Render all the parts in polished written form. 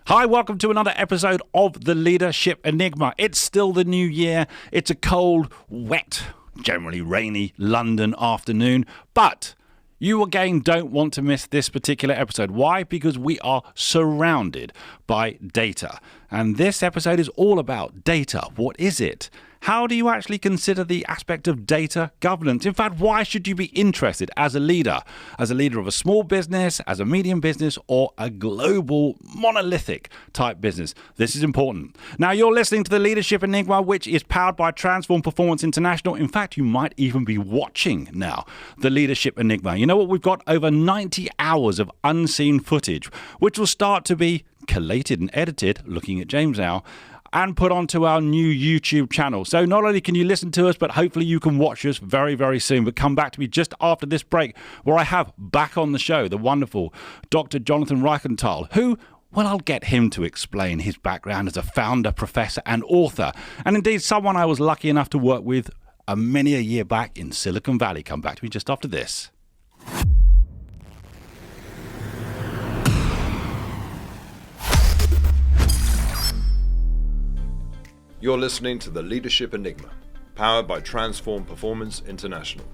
Hi, welcome to another episode of The Leadership Enigma. It's still the new year. It's a cold, wet, generally rainy London afternoon, but you again don't want to miss this particular episode. Why? Because we are surrounded by data. And this episode is all about data. What is it? How do you actually consider the aspect of data governance? In fact, why should you be interested as a leader of a small business, as a medium business, or a global monolithic type business? This is important. Now, you're listening to the Leadership Enigma, which is powered by Transform Performance International. In fact, you might even be watching now the Leadership Enigma. You know what? We've got over 90 hours of unseen footage, which will start to be collated and edited, looking at James now, and put onto our new YouTube channel. So not only can you listen to us, but hopefully you can watch us very, very soon. But come back to me just after this break, where I have back on the show the wonderful Dr. Jonathan Reichental, who, well, I'll get him to explain his background as a founder, professor, and author. And indeed, someone I was lucky enough to work with many a year back in Silicon Valley. Come back to me just after this. You're listening to The Leadership Enigma, powered by Transform Performance International,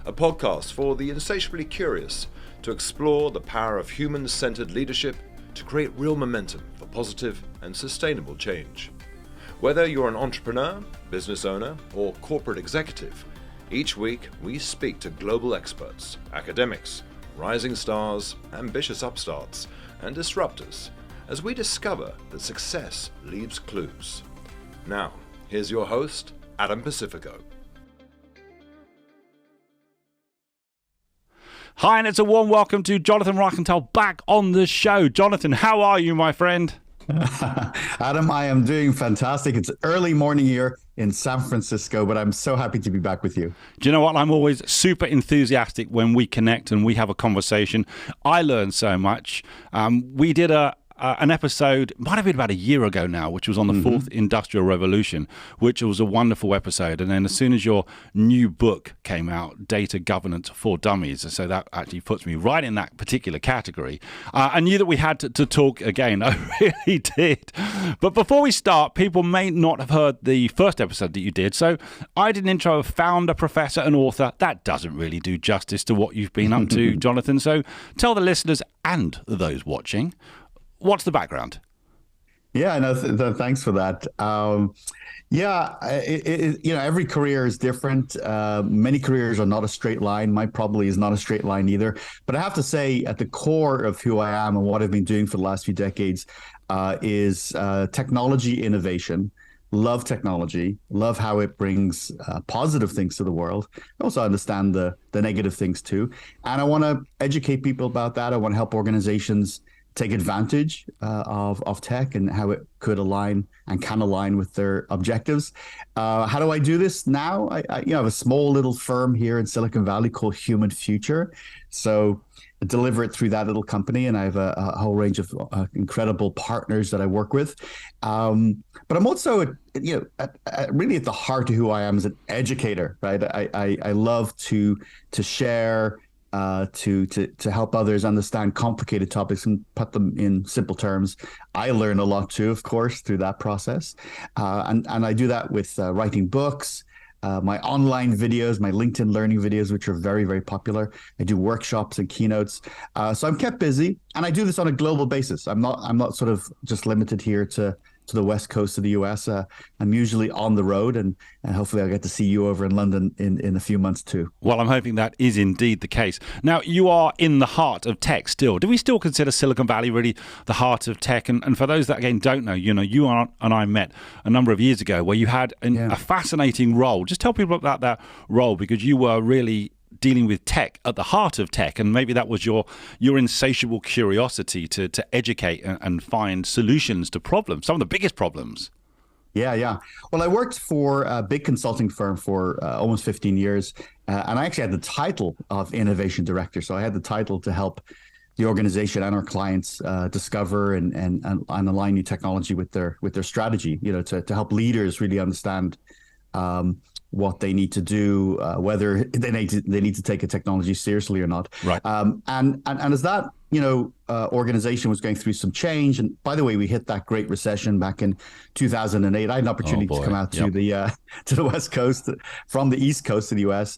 a podcast for the insatiably curious to explore the power of human-centered leadership to create real momentum for positive and sustainable change. Whether you're an entrepreneur, business owner, or corporate executive, each week we speak to global experts, academics, rising stars, ambitious upstarts, and disruptors as we discover that success leaves clues. Now, here's your host, Adam Pacifico. Hi, and it's a warm welcome to Jonathan Reichental back on the show. Jonathan, how are you, my friend? Adam, I am doing fantastic. It's early morning here in San Francisco, but I'm so happy to be back with you. Do you know what? I'm always super enthusiastic when we connect and we have a conversation. I learn so much. We did an episode, might have been about a year ago now, which was on the fourth industrial revolution, which was a wonderful episode. And then as soon as your new book came out, Data Governance for Dummies, so that actually puts me right in that particular category. I knew that we had to talk again. I really did. But before we start, people may not have heard the first episode that you did. So I did an intro of founder, professor, and author. That doesn't really do justice to what you've been up to, Jonathan. So tell the listeners and those watching, what's the background? Yeah, no, thanks for that. Every career is different. Many careers are not a straight line. Mine probably is not a straight line either. But I have to say, at the core of who I am and what I've been doing for the last few decades is technology innovation. Love technology, love how it brings positive things to the world. I also understand the negative things too. And I want to educate people about that. I want to help organizations take advantage of tech and how it could align and can align with their objectives. How do I do this now? I have a small little firm here in Silicon Valley called Human Future. So I deliver it through that little company, and I have a whole range of incredible partners that I work with. But I'm also, really at the heart of who I am as an educator, right? I love to share. To help others understand complicated topics and put them in simple terms. I learn a lot too, of course, through that process. And I do that with writing books, my online videos, my LinkedIn learning videos, which are very, very popular. I do workshops and keynotes. So I'm kept busy, and I do this on a global basis. I'm not sort of just limited here to the west coast of the US. I'm usually on the road, and hopefully I'll get to see you over in London in a few months too. Well, I'm hoping that is indeed the case. Now, you are in the heart of tech still. Do we still consider Silicon Valley really the heart of tech? And for those that, again, don't know, you and I met a number of years ago where you had a fascinating role. Just tell people about that role, because you were really dealing with tech at the heart of tech, and maybe that was your insatiable curiosity to educate and find solutions to problems, some of the biggest problems. Yeah. Well, I worked for a big consulting firm for almost 15 years, and I actually had the title of innovation director. So I had the title to help the organization and our clients discover and align new technology with their strategy, to help leaders really understand what they need to do, whether they need to take a technology seriously or not. Right. And as that organization was going through some change. And by the way, we hit that great recession back in 2008. I had an opportunity to come out to the West Coast from the East Coast of the US,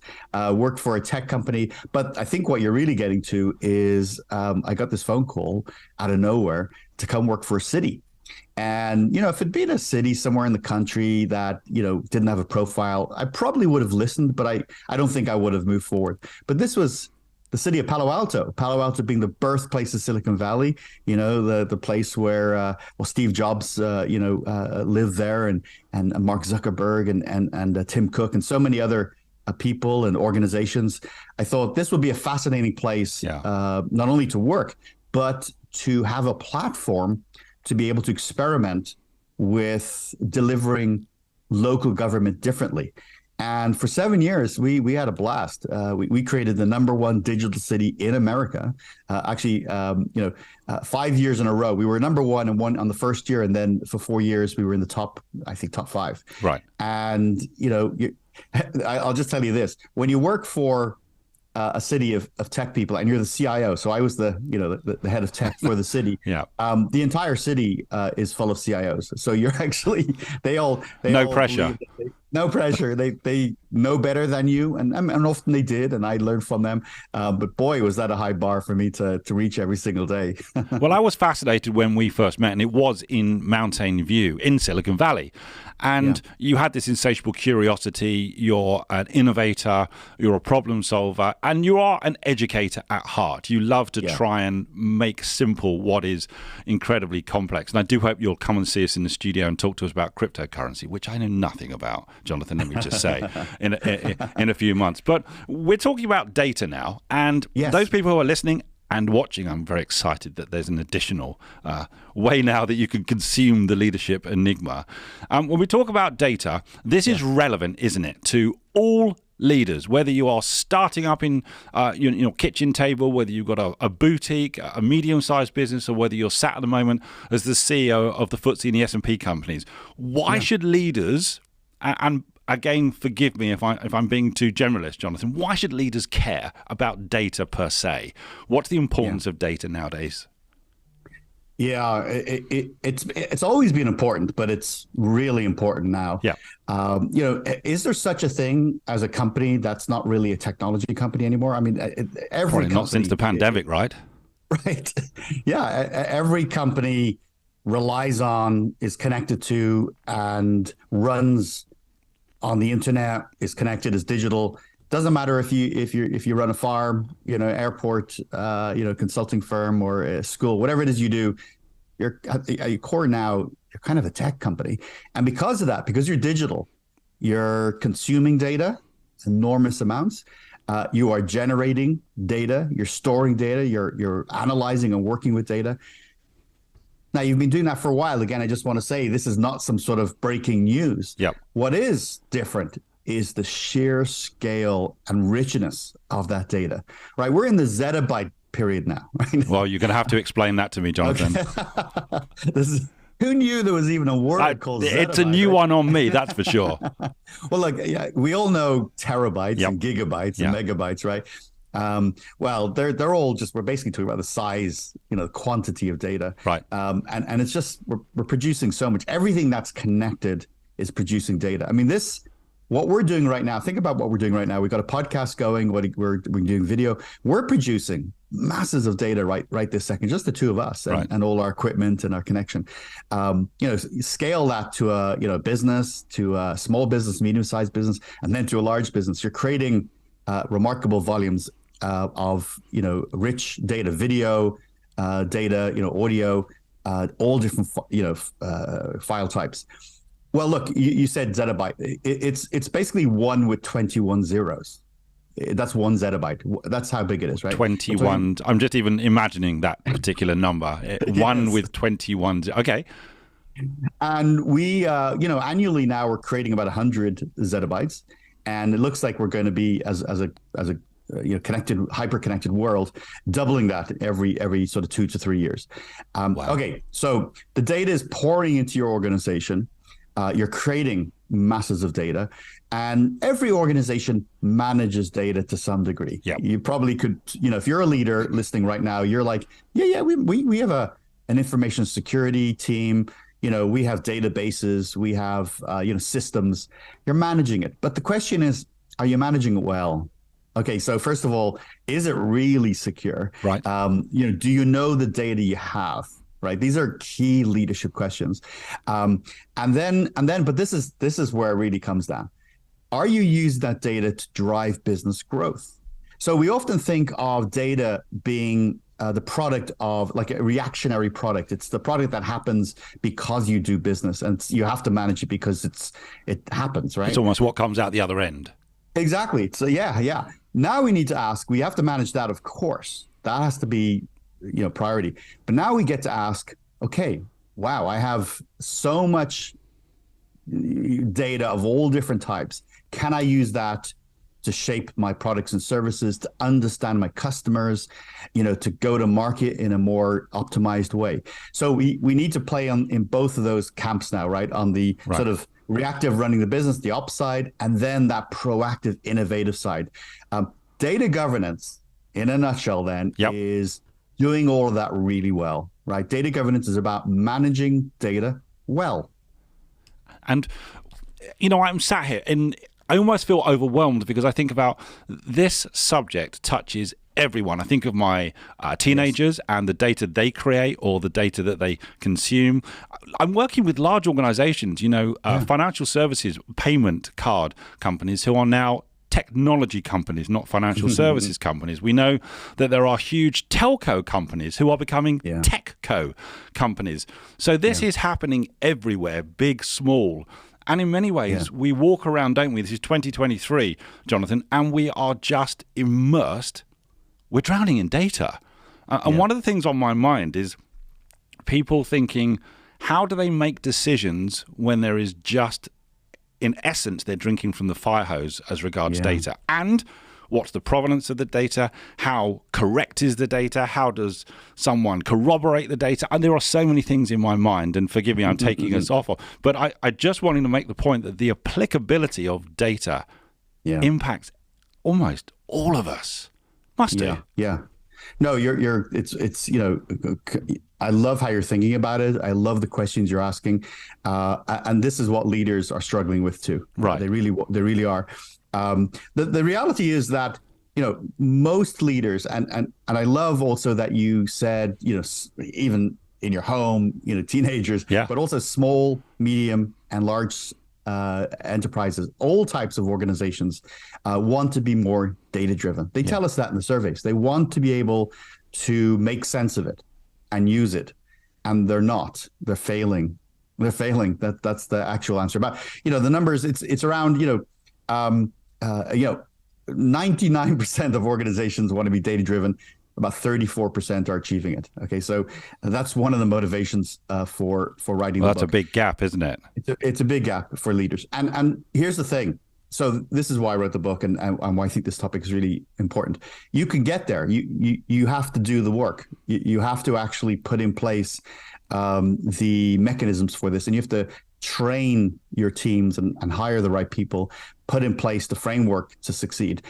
worked for a tech company. But I think what you're really getting to is I got this phone call out of nowhere to come work for a city. And, if it'd been a city somewhere in the country that, didn't have a profile, I probably would have listened, but I don't think I would have moved forward. But this was the city of Palo Alto being the birthplace of Silicon Valley, the place where, Steve Jobs, lived there, and Mark Zuckerberg and Tim Cook and so many other people and organizations. I thought this would be a fascinating place, not only to work, but to have a platform to be able to experiment with delivering local government differently. And for 7 years, we had a blast. We created the #1 digital city in America. 5 years in a row. We were #1 and one on the first year, and then for 4 years we were in the top 5. Right. And I'll just tell you this: when you work for a city of tech people, and you're the CIO. So I was the head of tech for the city. Yeah. The entire city is full of CIOs. So you're actually no pressure. No pressure. They know better than you, and often they did, and I learned from them. But boy, was that a high bar for me to reach every single day. Well, I was fascinated when we first met, and it was in Mountain View in Silicon Valley. And you had this insatiable curiosity. You're an innovator, you're a problem solver, and you are an educator at heart. You love to try and make simple what is incredibly complex. And I do hope you'll come and see us in the studio and talk to us about cryptocurrency, which I know nothing about, Jonathan, let me just say, in a few months. But we're talking about data now, and those people who are listening and watching, I'm very excited that there's an additional way now that you can consume the Leadership Enigma. When we talk about data, this is relevant, isn't it, to all leaders, whether you are starting up in your kitchen table, whether you've got a boutique, a medium-sized business, or whether you're sat at the moment as the CEO of the FTSE and the S&P companies. Why should leaders, and again, forgive me if I'm being too generalist, Jonathan, why should leaders care about data per se? What's the importance of data nowadays? Yeah, it's always been important, but it's really important now. Yeah. Is there such a thing as a company that's not really a technology company anymore? I mean, every company, not since the pandemic, right? Right. Yeah. Every company relies on, is connected to, and runs on the internet, is connected, is digital. Doesn't matter if you run a farm, airport, consulting firm, or a school, whatever it is you do, you're at your core now, you're kind of a tech company. And because of that, because you're digital, you're consuming data, enormous amounts. You are generating data, you're storing data, you're analyzing and working with data. Now, you've been doing that for a while. Again, I just want to say this is not some sort of breaking news. Yep. What is different is the sheer scale and richness of that data, right? We're in the zettabyte period now, right? Well, you're going to have to explain that to me, Jonathan. Okay. Who knew there was even a word called zettabyte? It's a new one on me, that's for sure. Well, look, we all know terabytes and gigabytes and megabytes, right? Well, they're all just, we're basically talking about the size, quantity of data. Right. And it's just, we're producing so much. Everything that's connected is producing data. I mean, what we're doing right now, think about what we're doing right now. We've got a podcast going, we're doing video. We're producing masses of data right this second, just the two of us and all our equipment and our connection. Scale that to a business, to a small business, medium-sized business, and then to a large business. You're creating remarkable volumes of rich data, video, data, audio, all different file types. Well, look, you said zettabyte. It's basically 1 with 21 zeros. That's 1 zettabyte. That's how big it is, right? 21. I'm just even imagining that particular number. Yes. 1 with 21. Okay. And we, annually now we're creating about 100 zettabytes, and it looks like we're going to be as a connected, hyper-connected world, doubling that every sort of 2 to 3 years. Wow. Okay, so the data is pouring into your organization. You're creating masses of data. And every organization manages data to some degree. Yep. You probably could, if you're a leader listening right now, you're like, we have an information security team. We have databases, we have, systems. You're managing it. But the question is, are you managing it well? Okay, so first of all, is it really secure? Right. Do you know the data you have? Right. These are key leadership questions. But this is where it really comes down. Are you using that data to drive business growth? So we often think of data being the product of like a reactionary product. It's the product that happens because you do business, and you have to manage it because it happens, right? It's almost what comes out the other end. Exactly. So yeah. Now we need to ask, we have to manage that, of course. That has to be, priority. But now we get to ask, okay, wow, I have so much data of all different types. Can I use that to shape my products and services, to understand my customers, to go to market in a more optimized way? So we need to play in both of those camps now, right? On the sort of reactive running the business, the ops side, and then that proactive, innovative side. Data governance, in a nutshell, then, is doing all of that really well, right? Data governance is about managing data well. And, I'm sat here and I almost feel overwhelmed because I think about this subject touches everyone. I think of my teenagers and the data they create or the data that they consume. I'm working with large organizations, financial services, payment card companies who are now technology companies, not financial services companies. We know that there are huge telco companies who are becoming techco companies. So this is happening everywhere, big, small. And in many ways, we walk around, don't we? This is 2023, Jonathan, and we are just immersed. We're drowning in data. And one of the things on my mind is people thinking, how do they make decisions when there is just, in essence, they're drinking from the fire hose as regards data? And what's the provenance of the data? How correct is the data? How does someone corroborate the data? And there are so many things in my mind, and forgive me, I'm taking us off. But I just wanted to make the point that the applicability of data impacts almost all of us. Must do. Yeah. No, it's I love how you're thinking about it. I love the questions you're asking. And this is what leaders are struggling with too. Right. They really are. The reality is that, most leaders, and I love also that you said, even in your home, teenagers, but also small, medium, and large enterprises, all types of organizations want to be more data driven. They tell us that in the surveys. They want to be able to make sense of it and use it, and they're not. They're failing. That's the actual answer. But the numbers, it's around 99% of organizations want to be data driven. About 34% are achieving it. Okay, so that's one of the motivations for writing the book. That's a big gap, isn't it? It's a big gap for leaders. And here's the thing. So this is why I wrote the book, and why I think this topic is really important. You can get there. You have to do the work. You have to actually put in place the mechanisms for this, and you have to train your teams and hire the right people, put in place the framework to succeed.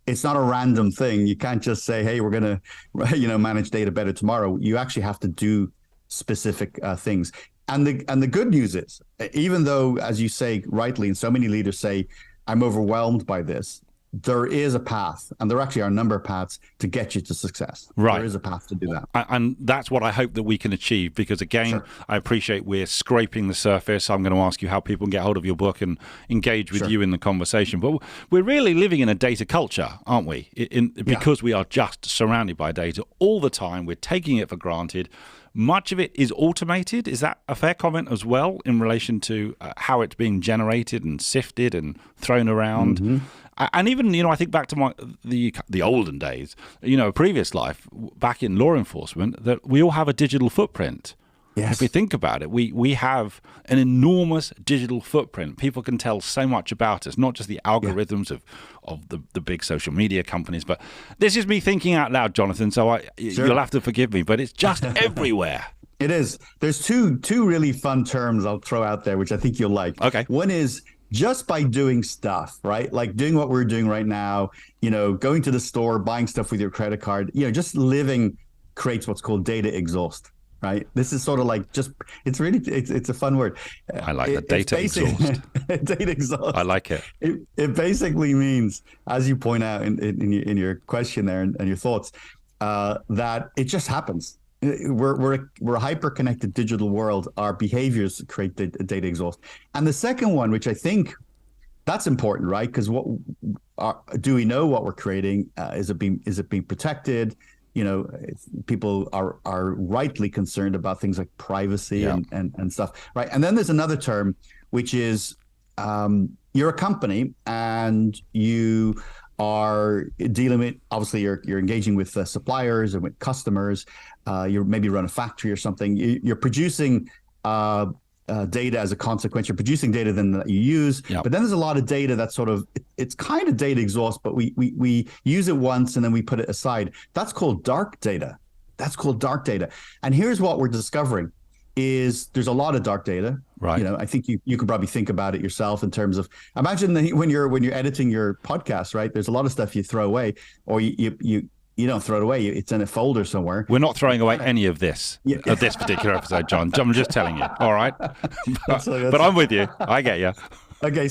It's not a random thing. You can't just say, hey, we're going to manage data better tomorrow. You actually have to do specific things. And the good news is, even though, as you say rightly, and so many leaders say, I'm overwhelmed by this, there is a path, and there actually are a number of paths to get you to success. Right. There is a path to do that. And that's what I hope that we can achieve, because again, I appreciate we're scraping the surface. I'm going to ask you how people can get hold of your book and engage with you in the conversation. But we're really living in a data culture, aren't we? Because we are just surrounded by data all the time. We're taking it for granted. Much of it is automated. Is that a fair comment as well in relation to how it's being generated and sifted and thrown around? Mm-hmm. And even, I think back to the olden days, a previous life, back in law enforcement, that we all have a digital footprint. Yes. If we think about it, we have an enormous digital footprint. People can tell so much about us, not just the algorithms of the big social media companies. But this is me thinking out loud, Jonathan, so you'll have to forgive me, but it's just everywhere. It is. There's two really fun terms I'll throw out there, which I think you'll like. Okay. One is just by doing stuff, right? Like doing what we're doing right now, going to the store, buying stuff with your credit card, just living creates what's called data exhaust, right? This is sort of like it's a fun word. I like the data exhaust. Data exhaust. I like it. It basically means, as you point out in your question there and your thoughts, that it just happens. We're a hyper-connected digital world. Our behaviors create data exhaust. And the second one, which I think that's important, right? Because do we know what we're creating? Is it being protected? People are rightly concerned about things like privacy and stuff, right? And then there's another term, which is you're a company and you are dealing with, obviously you're engaging with suppliers and with customers. You maybe run a factory or something. You're producing data as a consequence. You're producing data then that you use. But then there's a lot of data that's sort of, it's kind of data exhaust, but we use it once and then we put it aside. That's called dark data. And here's what we're discovering is there's a lot of dark data. Right. I think you could probably think about it yourself in terms of, imagine when you're editing your podcast, right? There's a lot of stuff you throw away, or you don't throw it away. It's in a folder somewhere. We're not throwing away any of this of this particular episode, John. I'm just telling you. All right. But I'm with you. I get you. Okay.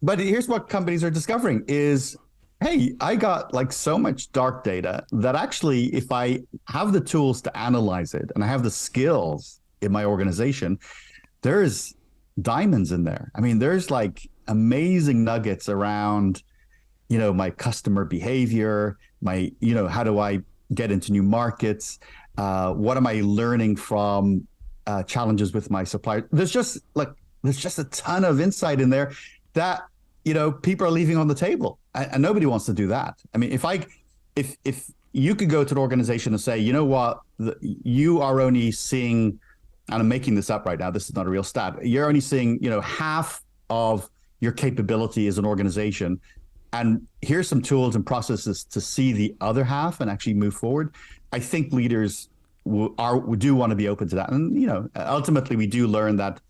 But here's what companies are discovering is, hey, I got like so much dark data that actually, if I have the tools to analyze it and I have the skills in my organization, there's diamonds in there. I mean, there's like amazing nuggets around, my customer behavior, how do I get into new markets? What am I learning from challenges with my suppliers? There's just a ton of insight in there that, people are leaving on the table, and nobody wants to do that. I mean, if you could go to an organization and say, you know what, you are only seeing, and I'm making this up right now, this is not a real stat, you're only seeing, half of your capability as an organization. And here's some tools and processes to see the other half and actually move forward. I think leaders do want to be open to that. And, ultimately we do learn that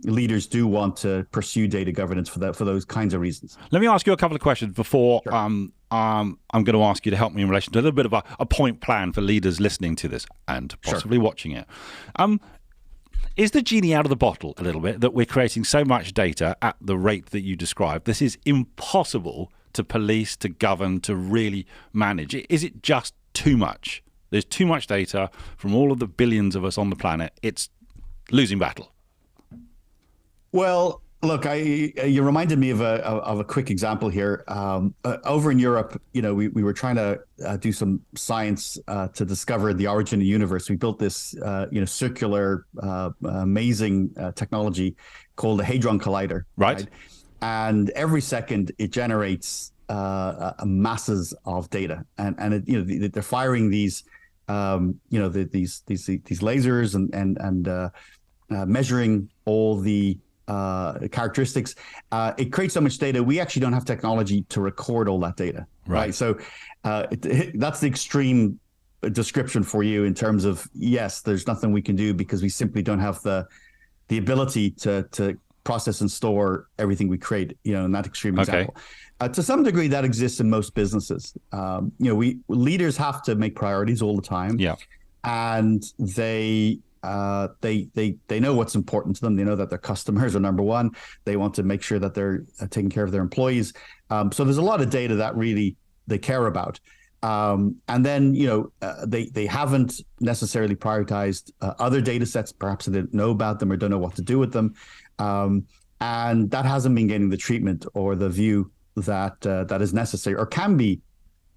leaders do want to pursue data governance for those kinds of reasons. Let me ask you a couple of questions before Sure. I'm going to ask you to help me in relation to a little bit of a point plan for leaders listening to this and possibly watching it. Is the genie out of the bottle a little bit that we're creating so much data at the rate that you described? This is impossible to police, to govern, to really manage. Is it just too much? There's too much data from all of the billions of us on the planet. It's losing battle. Well, look, you reminded me of a quick example here. Over in Europe, we were trying to do some science to discover the origin of the universe. We built this, circular, amazing technology called the Hadron Collider. Right. And every second it generates masses of data, and they're firing these, these lasers and measuring all the characteristics. It creates so much data. We actually don't have technology to record all that data. Right. So that's the extreme description for you in terms of, yes, there's nothing we can do because we simply don't have the ability to process and store everything we create, in that extreme example. To some degree, that exists in most businesses. Leaders have to make priorities all the time. Yeah. And they know what's important to them. They know that their customers are number one. They want to make sure that they're taking care of their employees. So there's a lot of data that really they care about. And then, they haven't necessarily prioritized other data sets. Perhaps they didn't know about them or don't know what to do with them. And that hasn't been getting the treatment or the view that is necessary or can be,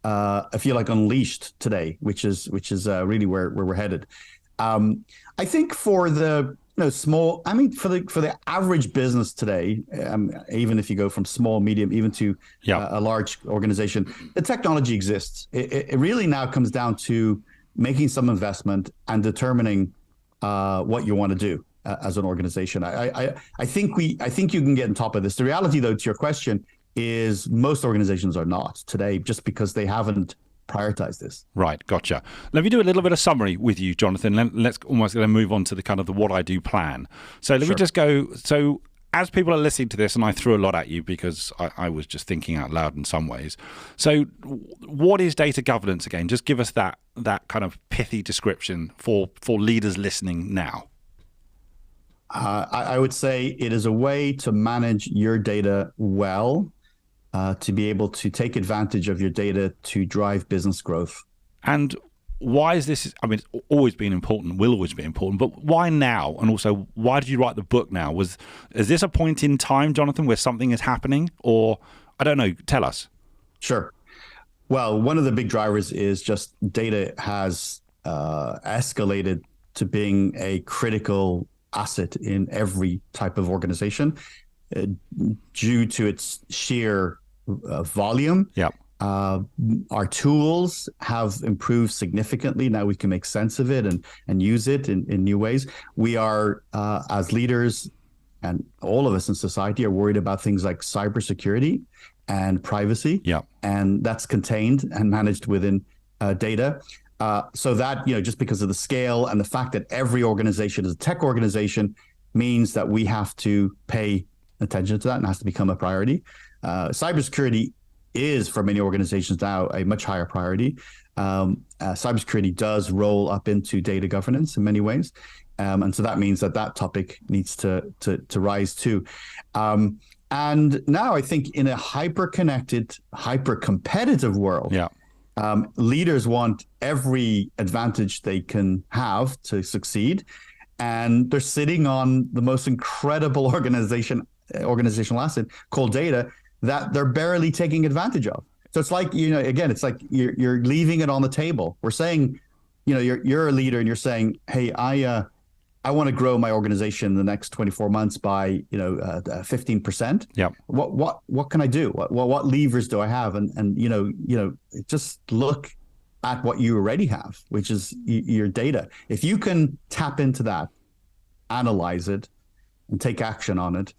I feel like, unleashed today, which is really where we're headed. I think for the small, for the average business today, even if you go from small, medium, even to a large organization, the technology exists. It really now comes down to making some investment and determining what you want to do as an organization. I think you can get on top of this. The reality, though, to your question, is most organizations are not today, just because they haven't prioritize this. Right, gotcha. Let me do a little bit of summary with you, Jonathan. Let's almost move on to the kind of the what I do plan. So let me just go. So as people are listening to this, and I threw a lot at you because I was just thinking out loud in some ways. So what is data governance again? Just give us that kind of pithy description for leaders listening now. I would say it is a way to manage your data well, to be able to take advantage of your data to drive business growth. And why is this? I mean, it's always been important, will always be important, but why now? And also, why did you write the book now? Is this a point in time, Jonathan, where something is happening? Or, I don't know, tell us. Sure. Well, one of the big drivers is just data has escalated to being a critical asset in every type of organization due to its sheer volume. Yeah. Our tools have improved significantly. Now we can make sense of it and use it in new ways. We are, as leaders, and all of us in society are worried about things like cybersecurity and privacy. Yeah. And that's contained and managed within data. So that, just because of the scale and the fact that every organization is a tech organization means that we have to pay attention to that and has to become a priority. Cybersecurity is, for many organizations now, a much higher priority. Cybersecurity does roll up into data governance in many ways. And so that means that topic needs to rise too. And now I think in a hyper-connected, hyper-competitive world, leaders want every advantage they can have to succeed. And they're sitting on the most incredible organizational asset called data that they're barely taking advantage of. So it's like, again, it's like you're leaving it on the table. We're saying, you're a leader and you're saying, hey, I want to grow my organization in the next 24 months by, 15%. Yeah. What can I do? What levers do I have? And just look at what you already have, which is your data. If you can tap into that, analyze it, and take action on it,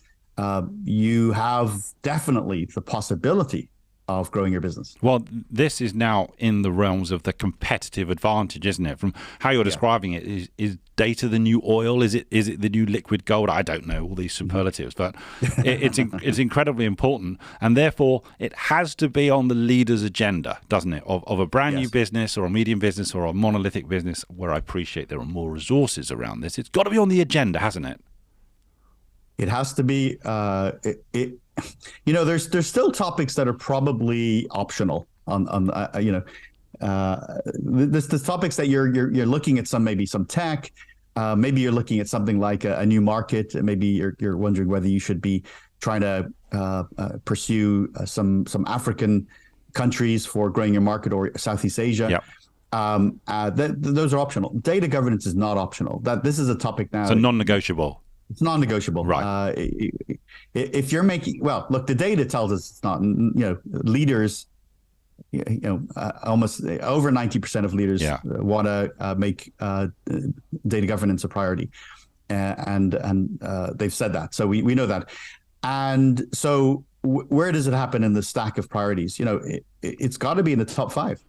you have definitely the possibility of growing your business. Well, this is now in the realms of the competitive advantage, isn't it? From how you're describing it, is data the new oil? Is it the new liquid gold? I don't know, all these superlatives, but it's incredibly important, and therefore it has to be on the leader's agenda, doesn't it? Of a brand new business or a medium business or a monolithic business, where I appreciate there are more resources around this. It's got to be on the agenda, hasn't it? It has to be. There's still topics that are probably optional on there's topics that you're looking at, maybe some tech, maybe you're looking at something like a new market. Maybe you're wondering whether you should be trying to pursue some African countries for growing your market, or Southeast Asia. Those are optional. Data governance is not optional. This is a topic now. It's a non-negotiable. It's non-negotiable. Right. If you're making, look, the data tells us it's not, leaders, almost over 90% of leaders want to make data governance a priority. And they've said that. So we know that. And so where does it happen in the stack of priorities? It's got to be in the top 5.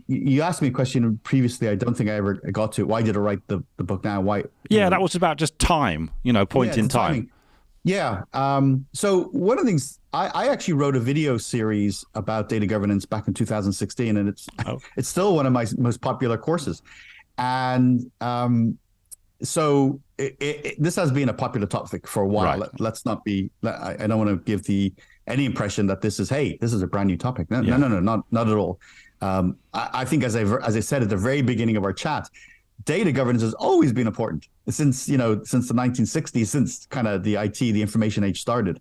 You asked me a question previously. I don't think I ever got to it. Why did I write the book now? Why? That was about just time, point in time. Timing. So one of the things, I actually wrote a video series about data governance back in 2016, and it's still one of my most popular courses. And so this has been a popular topic for a while. Right. Let's not be. I don't want to give any impression that this is a brand new topic. No, not at all. I think, as I said at the very beginning of our chat, data governance has always been important since the 1960s, since kind of the information age started.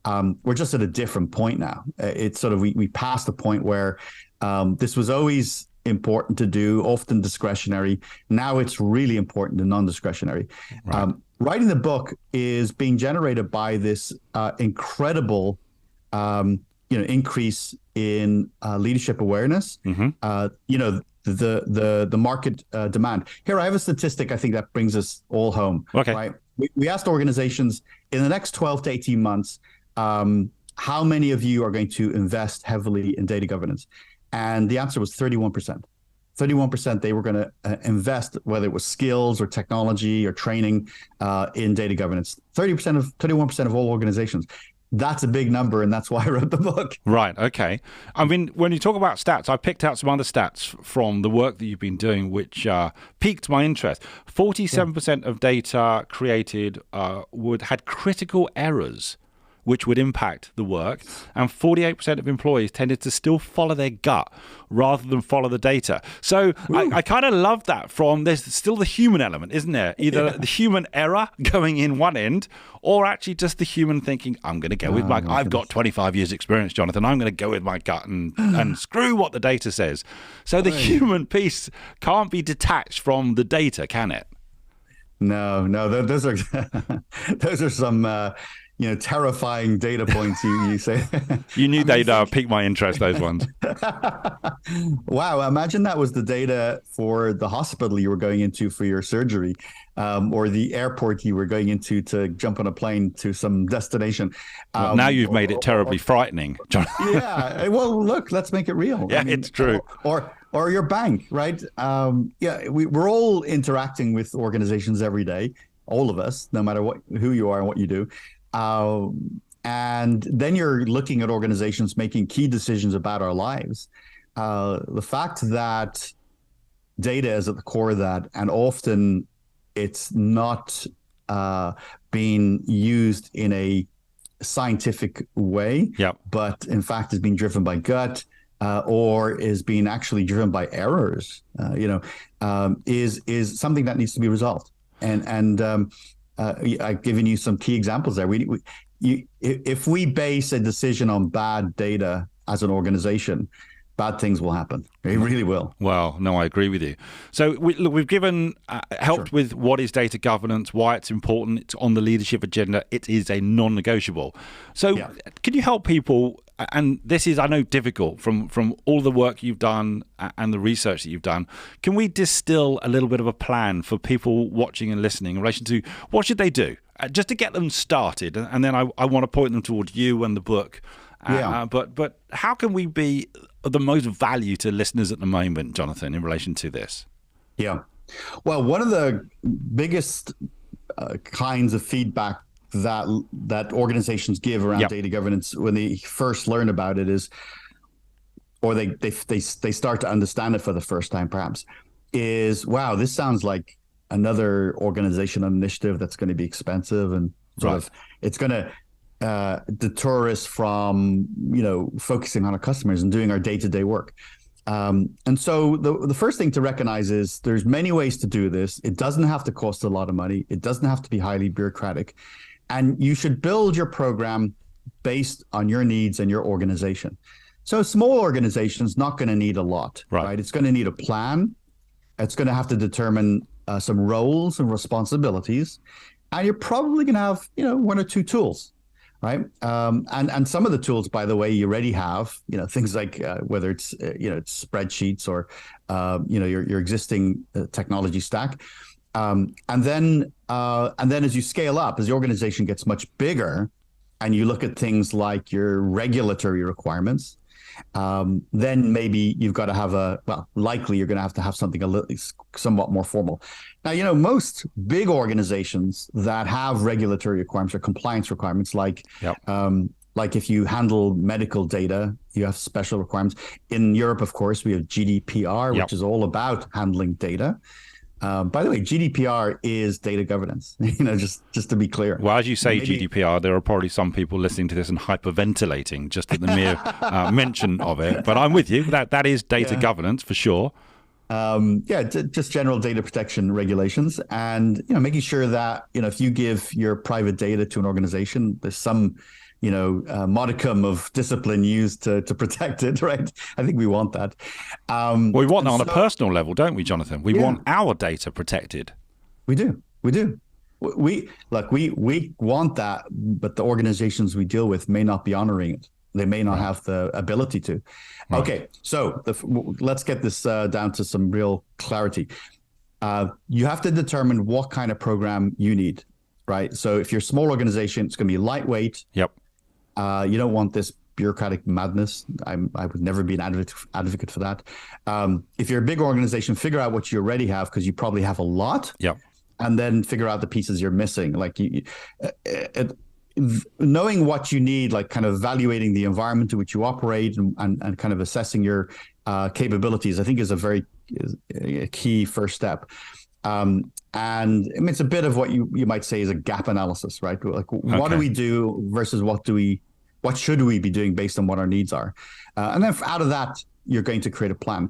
We're just at a different point now. It's sort of we passed the point where this was always important to do, often discretionary. Now it's really important and non-discretionary. Right. Writing the book is being generated by this incredible increase in leadership awareness. Mm-hmm. The market demand. Here, I have a statistic I think that brings us all home. Okay. Right? We asked organizations in the next 12 to 18 months, how many of you are going to invest heavily in data governance? And the answer was 31%. 31% they were going to invest, whether it was skills or technology or training in data governance. 31% of all organizations. That's a big number, and that's why I wrote the book. Right, okay. I mean, when you talk about stats, I picked out some other stats from the work that you've been doing, which piqued my interest. 47% of data created had critical errors, which would impact the work, and 48% of employees tended to still follow their gut rather than follow the data. So I kind of love that. There's still the human element, isn't there? Either the human error going in one end, or actually just the human thinking, I'm going to go with I've got 25 years experience, Jonathan, I'm going to go with my gut and screw what the data says. So the human piece can't be detached from the data, can it? No, those are those are some terrifying data points you say. You knew they'd pique my interest, those ones. Wow, imagine that was the data for the hospital you were going into for your surgery, or the airport you were going into to jump on a plane to some destination. Well, now you've made it terribly frightening, John. Yeah, well, look, let's make it real. Yeah, it's true. Or your bank, right? We're all interacting with organizations every day, all of us, no matter who you are and what you do. And then you're looking at organizations making key decisions about our lives. The fact that data is at the core of that, and often it's not being used in a scientific way, but in fact is being driven by gut, or is being actually driven by errors, is something that needs to be resolved. And I've given you some key examples there. If we base a decision on bad data as an organization, bad things will happen. It really will. Well, no, I agree with you. So we've given helped with what is data governance, why it's important. It's on the leadership agenda. It is a non-negotiable. So can you help people? And this is, I know, difficult from all the work you've done and the research that you've done. Can we distill a little bit of a plan for people watching and listening in relation to what should they do just to get them started? And then I want to point them towards you and the book. But how can we be the most value to listeners at the moment, Jonathan, in relation to this? Yeah. Well, one of the biggest kinds of feedback that organizations give around data governance when they first learn about it is, or they start to understand it for the first time, perhaps, is, wow, this sounds like another organizational initiative that's going to be expensive and sort of it's going to deter us from focusing on our customers and doing our day-to-day work. And so the first thing to recognize is there's many ways to do this. It doesn't have to cost a lot of money. It doesn't have to be highly bureaucratic. And you should build your program based on your needs and your organization. So a small organization is not going to need a lot, right? It's going to need a plan. It's going to have to determine some roles and responsibilities. And you're probably going to have, one or two tools, right? And some of the tools, by the way, you already have, things like whether it's, it's spreadsheets or, your existing technology stack. And then as you scale up, as the organization gets much bigger, and you look at things like your regulatory requirements, then maybe you've got to have likely you're going to have something somewhat more formal. Now, most big organizations that have regulatory requirements or compliance requirements, like if you handle medical data, you have special requirements. In Europe, of course, we have GDPR, which is all about handling data. By the way, GDPR is data governance, just to be clear. Well, as you say, GDPR, there are probably some people listening to this and hyperventilating just at the mere mention of it. But I'm with you. That is data governance for sure. Just general data protection regulations, and making sure that if you give your private data to an organization, there's some modicum of discipline used to protect it, right? I think we want that. We want that on a personal level, don't we, Jonathan? We want our data protected. We do. We want that, but the organizations we deal with may not be honoring it. They may not have the ability to. Right. Okay, so let's get this down to some real clarity. You have to determine what kind of program you need, right? So if you're a small organization, it's going to be lightweight. Yep. You don't want this bureaucratic madness. I would never be an advocate for that. If you're a big organization, figure out what you already have, because you probably have a lot. Yeah. And then figure out the pieces you're missing. Like knowing what you need, like kind of evaluating the environment in which you operate and kind of assessing your capabilities, I think is a key first step. And I mean, it's a bit of what you might say is a gap analysis, right? Like what do we do versus what should we be doing based on what our needs are? And then out of that, you're going to create a plan.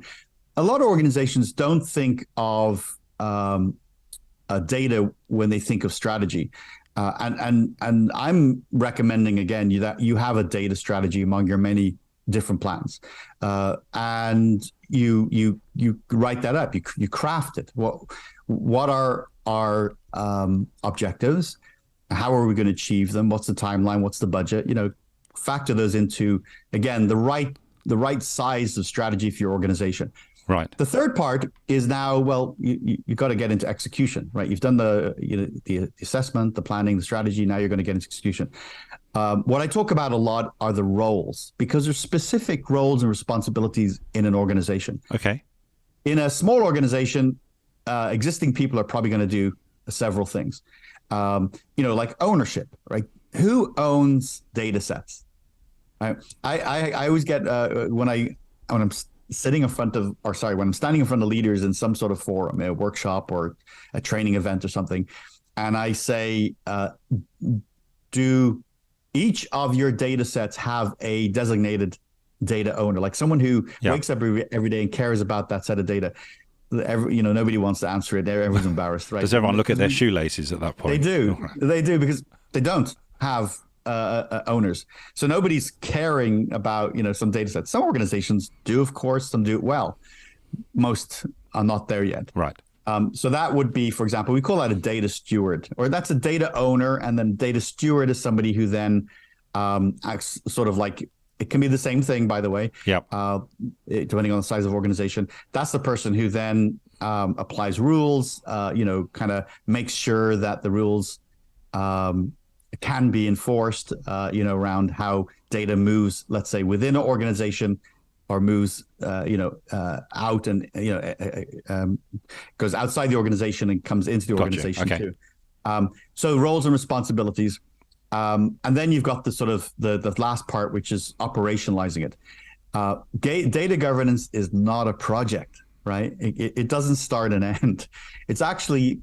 A lot of organizations don't think of data when they think of strategy. And I'm recommending again that you have a data strategy among your many different plans, and you write that up, you craft it. What are our objectives? How are we going to achieve them? What's the timeline? What's the budget? Factor those into, again, the right size of strategy for your organization. Right. The third part is now, well, you got to get into execution, right? You've done the assessment, the planning, the strategy. Now you're going to get into execution. What I talk about a lot are the roles, because there's specific roles and responsibilities in an organization. Okay. In a small organization, existing people are probably going to do several things. Like ownership, right? Who owns data sets? Right? I always get when I'm standing in front of leaders in some sort of forum, a workshop or a training event or something, and I say, do each of your data sets have a designated data owner, like someone who wakes up every day and cares about that set of data? Nobody wants to answer it. Everyone's embarrassed, right? Does everyone look at their shoelaces at that point? They do, because they don't have owners. So nobody's caring about, some data sets. Some organizations do, of course, some do it well. Most are not there yet. Right. So that would be, for example, we call that a data steward, or that's a data owner. And then data steward is somebody who then acts sort of like, it can be the same thing, by the way, depending on the size of organization. That's the person who then applies rules, kind of makes sure that the rules can be enforced, around how data moves, let's say, within an organization, or moves, out and, goes outside the organization and comes into the organization too. So roles and responsibilities. And then you've got the sort of the last part, which is operationalizing it. Data governance is not a project, right? It doesn't start and end. It's actually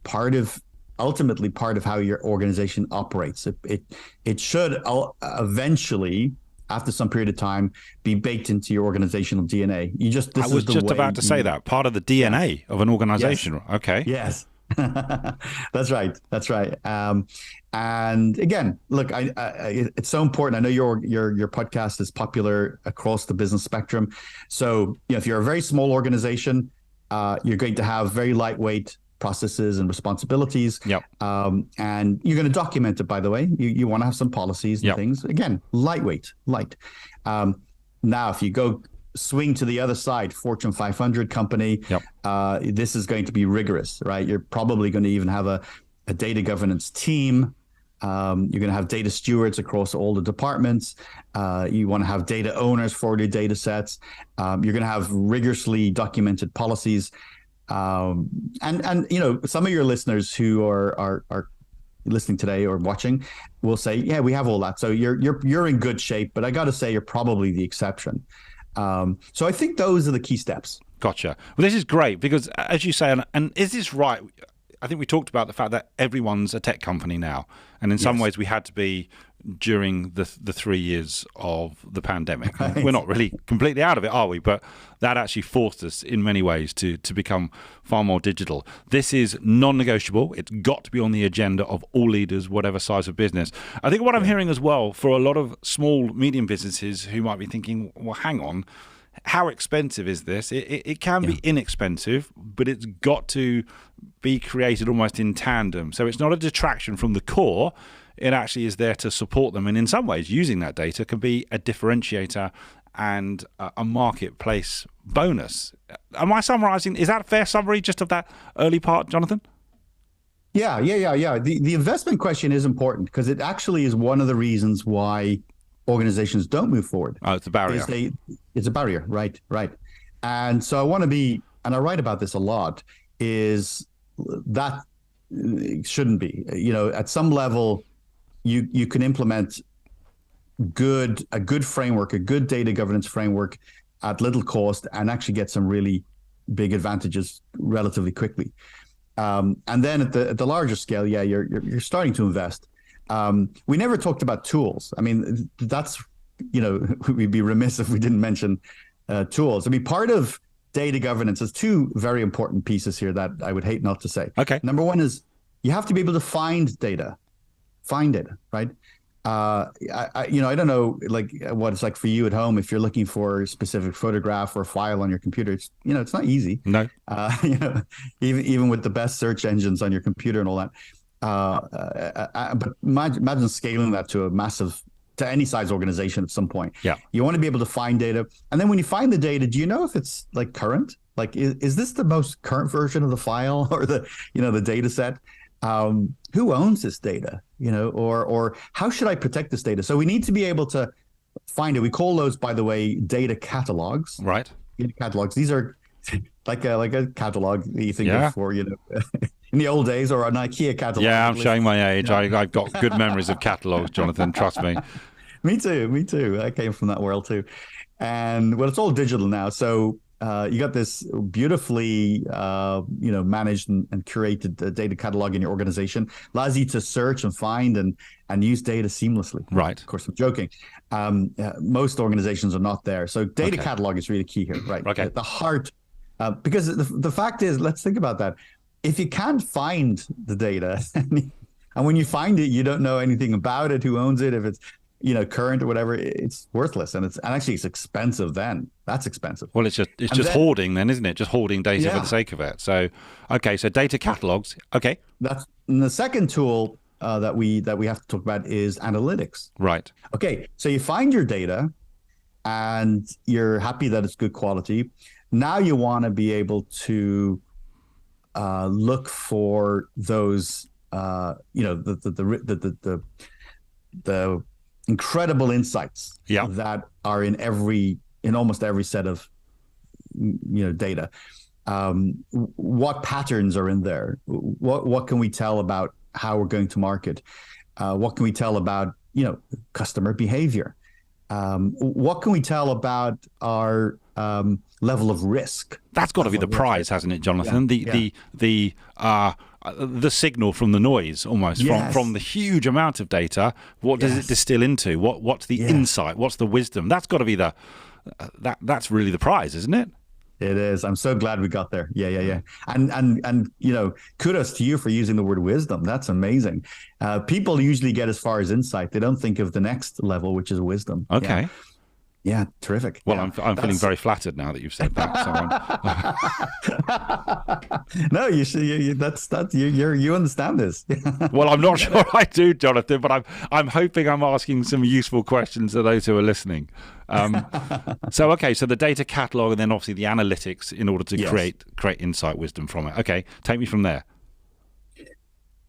ultimately part of how your organization operates. It should eventually, after some period of time, be baked into your organizational DNA. I was just about to say that, part of the DNA of an organization. Yes. Okay. Yes. That's right. And again, look, it's so important. I know your podcast is popular across the business spectrum. So, if you're a very small organization, you're going to have very lightweight processes and responsibilities. Yep. And you're going to document it, by the way. You want to have some policies and things. Again, light. Now, if you go swing to the other side, Fortune 500 company, this is going to be rigorous, right? You're probably going to even have a data governance team. You're going to have data stewards across all the departments. You want to have data owners for your data sets. You're going to have rigorously documented policies. And some of your listeners who are listening today or watching will say, yeah, we have all that. So you're in good shape, but I got to say you're probably the exception. So I think those are the key steps. Gotcha. Well, this is great because, as you say, and is this right? I think we talked about the fact that everyone's a tech company now, and in some ways we had to be during the 3 years of the pandemic. Right. We're not really completely out of it, are we? But that actually forced us in many ways to become far more digital. This is non-negotiable. It's got to be on the agenda of all leaders, whatever size of business. I think what I'm hearing as well for a lot of small, medium businesses who might be thinking, well, hang on, how expensive is this? It can be inexpensive, but it's got to be created almost in tandem. So it's not a detraction from the core. It actually is there to support them. And in some ways, using that data can be a differentiator and a marketplace bonus. Am I summarizing? Is that a fair summary just of that early part, Jonathan? Yeah. The investment question is important because it actually is one of the reasons why organizations don't move forward. Oh, it's a barrier. It's a barrier, right? And so I want to be, and I write about this a lot, is that it shouldn't be. At some level, you can implement a good framework, a good data governance framework at little cost, and actually get some really big advantages relatively quickly. And then at the larger scale, you're starting to invest. We never talked about tools. I mean, that's, we'd be remiss if we didn't mention tools. I mean, part of data governance is two very important pieces here that I would hate not to say. Okay. Number one is you have to be able to find data, right? I don't know what it's like for you at home if you're looking for a specific photograph or file on your computer. It's not easy. No. Even with the best search engines on your computer and all that. But imagine scaling that to any size organization at some point. Yeah. You want to be able to find data. And then when you find the data, do you know if it's current? Is this the most current version of the file or the data set? Who owns this data? Or how should I protect this data? So we need to be able to find it. We call those, by the way, data catalogs. Right. Data catalogs. These are like a catalog that you think of for, in the old days, or an IKEA catalog. Yeah, I'm showing my age. I've got good memories of catalogs, Jonathan. Trust me. Me too. I came from that world too. And it's all digital now. So you got this beautifully, managed and curated data catalog in your organization. Allows you to search and find and use data seamlessly. Right. Of course, I'm joking. Most organizations are not there. So data catalog is really key here, right? Okay. The heart, because the fact is, let's think about that. If you can't find the data, and when you find it, you don't know anything about it, who owns it, if it's current or whatever, it's worthless, and actually it's expensive. Then that's expensive. Well, it's just hoarding, then, isn't it? Just hoarding data for the sake of it. So, so data catalogs. Okay, and the second tool that we have to talk about is analytics. Right. Okay, so you find your data, and you're happy that it's good quality. Now you want to be able to look for those, the incredible insights that are in almost every set of data. What patterns are in there? What can we tell about how we're going to market? What can we tell about customer behavior? What can we tell about our level of risk? That's got to be the prize, hasn't it, Jonathan? The signal from the noise, almost from the huge amount of data. What does it distill into? What's the insight? What's the wisdom? That's got to be that's really the prize, isn't it? It is. I'm so glad we got there. Yeah. And kudos to you for using the word wisdom. That's amazing. People usually get as far as insight. They don't think of the next level, which is wisdom. Okay. Yeah, terrific. Well, I'm feeling very flattered now that you've said that. No, you should. You understand this. Well, I'm not sure I do, Jonathan, but I'm hoping I'm asking some useful questions to those who are listening. So the data catalog, and then obviously the analytics in order to create insight, wisdom from it. Okay, take me from there.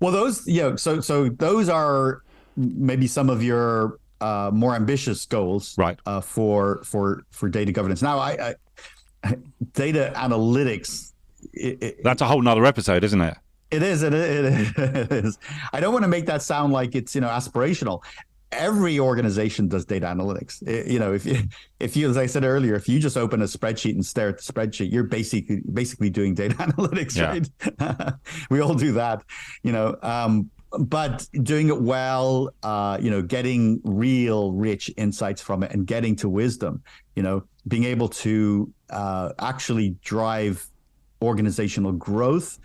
Well, those so those are maybe some of your more ambitious goals, right? For data governance. Now, I data analytics. That's a whole nother episode, isn't it? It is. It is. I don't want to make that sound like it's aspirational. Every organization does data analytics. If you, as I said earlier, if you just open a spreadsheet and stare at the spreadsheet, you're basically doing data analytics, right? We all do that, but doing it well, getting real rich insights from it and getting to wisdom, being able to actually drive organizational growth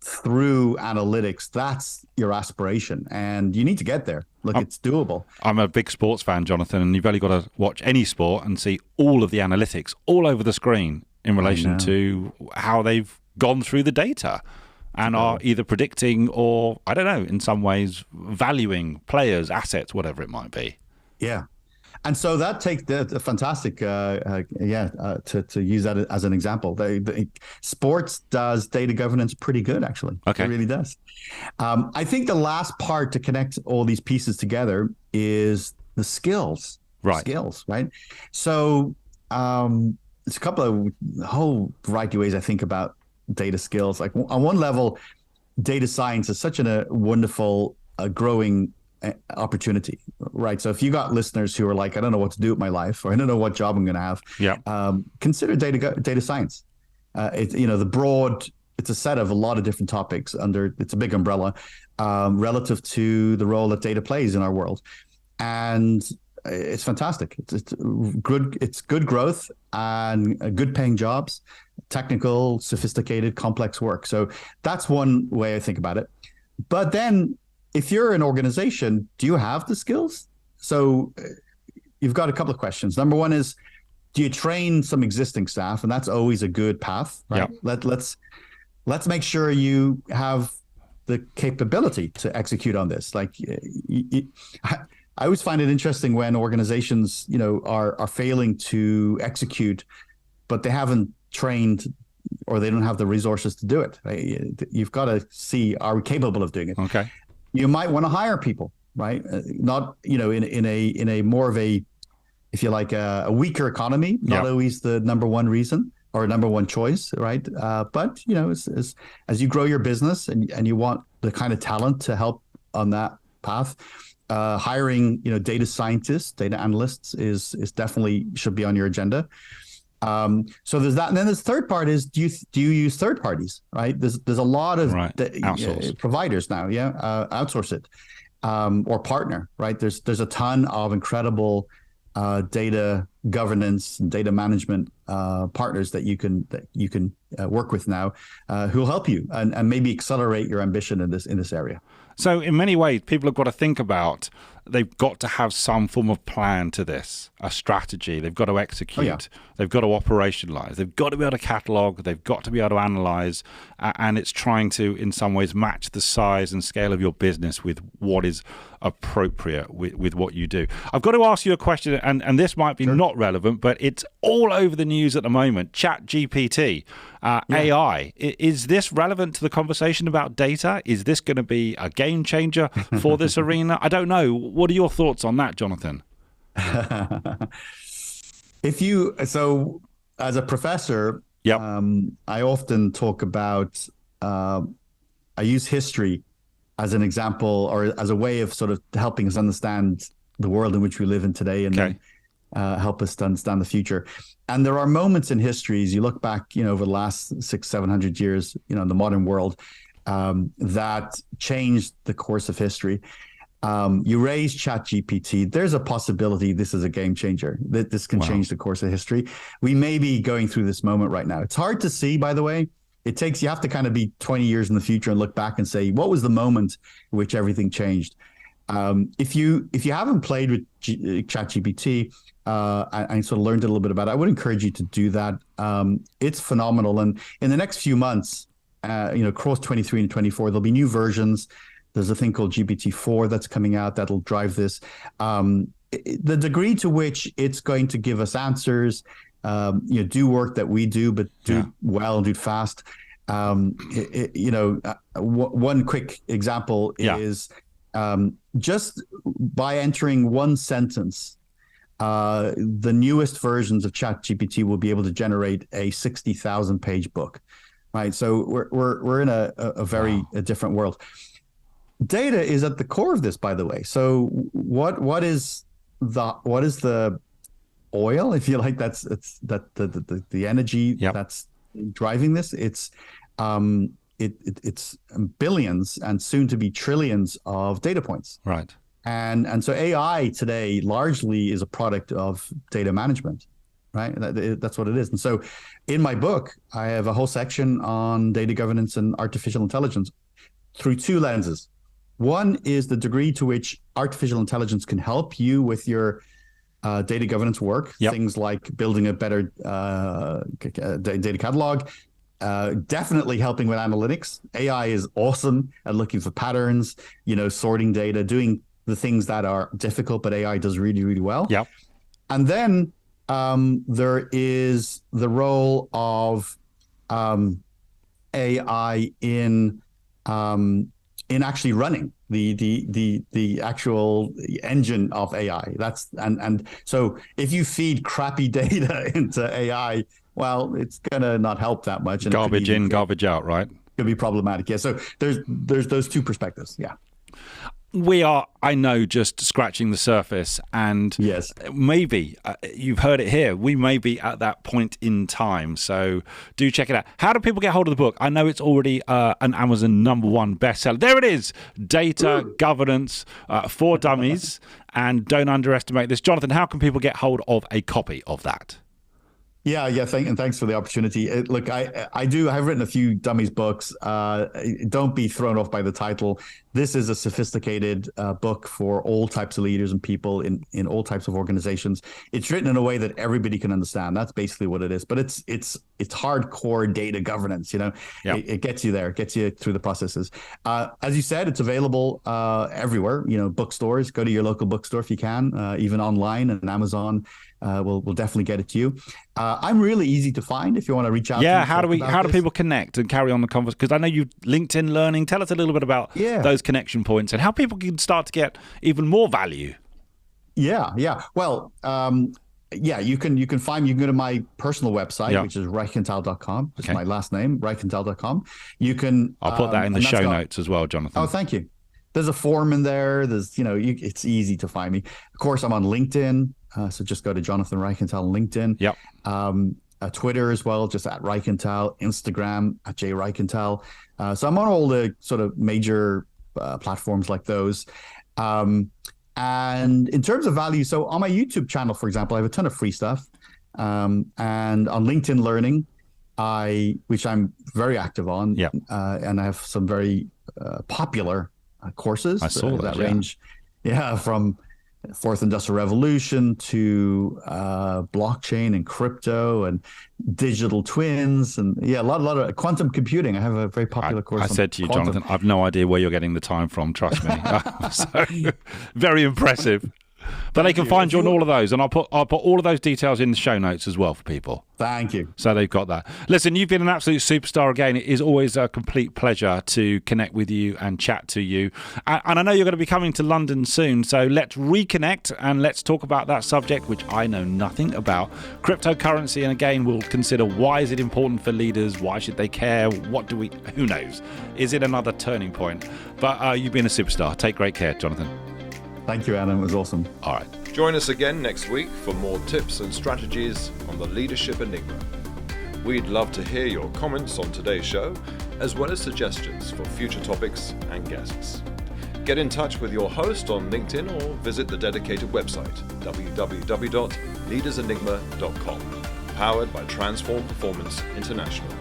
through analytics, that's your aspiration, and you need to get there. Look, it's doable. I'm a big sports fan, Jonathan, and you've only got to watch any sport and see all of the analytics all over the screen in relation to how they've gone through the data and are either predicting or, I don't know, in some ways valuing players, assets, whatever it might be. Yeah. And so that takes the fantastic, to use that as an example. Sports does data governance pretty good, actually. Okay. It really does. I think the last part to connect all these pieces together is the skills. Right. skills, right? So there's a whole variety of ways I think about data skills. Like on one level, data science is such a wonderful, growing opportunity, right? So if you got listeners who are like, I don't know what to do with my life, or I don't know what job I'm going to have, consider data science. It's a set of a lot of different topics it's a big umbrella relative to the role that data plays in our world. And it's fantastic. It's good. It's good growth and good paying jobs, technical, sophisticated, complex work. So that's one way I think about it. But then if you're an organization, do you have the skills? So you've got a couple of questions. Number one is, do you train some existing staff? And that's always a good path, right? Let's make sure you have the capability to execute on this. Like I always find it interesting when organizations, are failing to execute, but they haven't trained or they don't have the resources to do it. Right? You've got to see, are we capable of doing it? Okay. You might want to hire people, right? Not, in a more of a, if you like, a weaker economy, not always the number one reason or number one choice, right? But, as you grow your business and you want the kind of talent to help on that path, hiring, data scientists, data analysts is definitely should be on your agenda. So there's that, and then the third part is do you use third parties, right? There's a lot of providers now, outsource it or partner, right? There's a ton of incredible data governance and data management partners that you can work with now, who'll help you and maybe accelerate your ambition in this area. So in many ways, people have got to think about, they've got to have some form of plan to this, a strategy. They've got to execute. They've got to operationalize. They've got to be able to catalog. They've got to be able to analyze. And it's trying to, in some ways, match the size and scale of your business with what is appropriate with what you do. I've got to ask you a question, and this might be not relevant, but it's all over the news at the moment. ChatGPT, AI. Is this relevant to the conversation about data? Is this going to be a game changer for this arena? I don't know. What are your thoughts on that, Jonathan? So as a professor, I often talk about, I use history as an example or as a way of sort of helping us understand the world in which we live in today and then help us to understand the future. And there are moments in history, as you look back, over the last 600-700 years, in the modern world, that changed the course of history. You raise ChatGPT, there's a possibility this is a game changer, that this can change the course of history. We may be going through this moment right now. It's hard to see, by the way. You have to kind of be 20 years in the future and look back and say, what was the moment in which everything changed? If you haven't played with ChatGPT and sort of learned a little bit about it, I would encourage you to do that. It's phenomenal. And in the next few months, across 23 and 24, there'll be new versions. There's a thing called GPT-4 that's coming out that'll drive this. The degree to which it's going to give us answers, do work that we do, but do it well and do it fast. One quick example is just by entering one sentence, the newest versions of ChatGPT will be able to generate a 60,000-page book, right? So we're in a very different world. Data is at the core of this, by the way. So what is the oil, if you like? That's the energy that's driving this. It's billions and soon to be trillions of data points. Right. And so AI today largely is a product of data management, right? That's what it is. And so in my book, I have a whole section on data governance and artificial intelligence through two lenses. One is the degree to which artificial intelligence can help you with your data governance work, things like building a better data catalog, definitely helping with analytics. AI is awesome at looking for patterns, sorting data, doing the things that are difficult, but AI does really, really well. Yep. And then there is the role of AI in in actually running the actual engine of AI. And so if you feed crappy data into AI, well, it's gonna not help that much. And garbage in, garbage out, right? Could be problematic. Yeah. So there's those two perspectives. Yeah. We are, I know, just scratching the surface, and yes, maybe you've heard it here. We may be at that point in time, so do check it out. How do people get hold of the book? I know it's already an Amazon #1 bestseller. There it is, Data Governance for Dummies, and don't underestimate this. Jonathan, how can people get hold of a copy of that? Yeah. And thanks for the opportunity. Look, I've written a few dummies books. Don't be thrown off by the title. This is a sophisticated book for all types of leaders and people in all types of organizations. It's written in a way that everybody can understand. That's basically what it is. But it's hardcore data governance. Yep. It gets you there. It gets you through the processes. As you said, it's available everywhere. Bookstores. Go to your local bookstore if you can. Even online, and Amazon will definitely get it to you. I'm really easy to find if you want to reach out. Yeah, how do people connect and carry on the conversation? Because I know you LinkedIn Learning. Tell us a little bit about those connection points and how people can start to get even more value. Yeah. Well, you can find me. You can go to my personal website, which is Reichental.com. It's my last name, Reichental.com. You can. I'll put that in the show notes as well, Jonathan. Oh, thank you. There's a form in there. There's, it's easy to find me. Of course, I'm on LinkedIn. So just go to Jonathan Reichental on LinkedIn. Yep. Twitter as well, just at Reichental. Instagram at @JReichental. So I'm on all the sort of major platforms like those. And in terms of value, so on my YouTube channel, for example, I have a ton of free stuff. And on LinkedIn Learning, which I'm very active on. Yep. And I have some very popular courses. I saw that range, from Fourth Industrial Revolution to blockchain and crypto and digital twins and a lot of quantum computing. I have a very popular course. I said to you, Jonathan, I've no idea where you're getting the time from. Trust me. So, very impressive. But they can find you on all of those, and I'll put all of those details in the show notes as well for people. Thank you. So they've got that. Listen, you've been an absolute superstar again. It is always a complete pleasure to connect with you and chat to you. And I know you're going to be coming to London soon, so let's reconnect and let's talk about that subject, which I know nothing about, cryptocurrency. And again, we'll consider, why is it important for leaders? Why should they care? Who knows? Is it another turning point? But you've been a superstar. Take great care, Jonathan. Thank you, Adam. It was awesome. All right. Join us again next week for more tips and strategies on the Leadership Enigma. We'd love to hear your comments on today's show, as well as suggestions for future topics and guests. Get in touch with your host on LinkedIn or visit the dedicated website, www.leadersenigma.com, powered by Transform Performance International,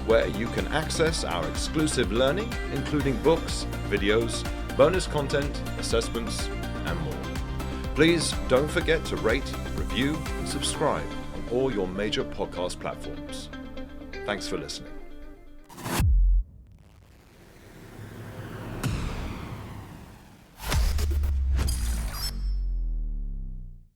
where you can access our exclusive learning, including books, videos, bonus content, assessments, and more. Please don't forget to rate, review, and subscribe on all your major podcast platforms. Thanks for listening.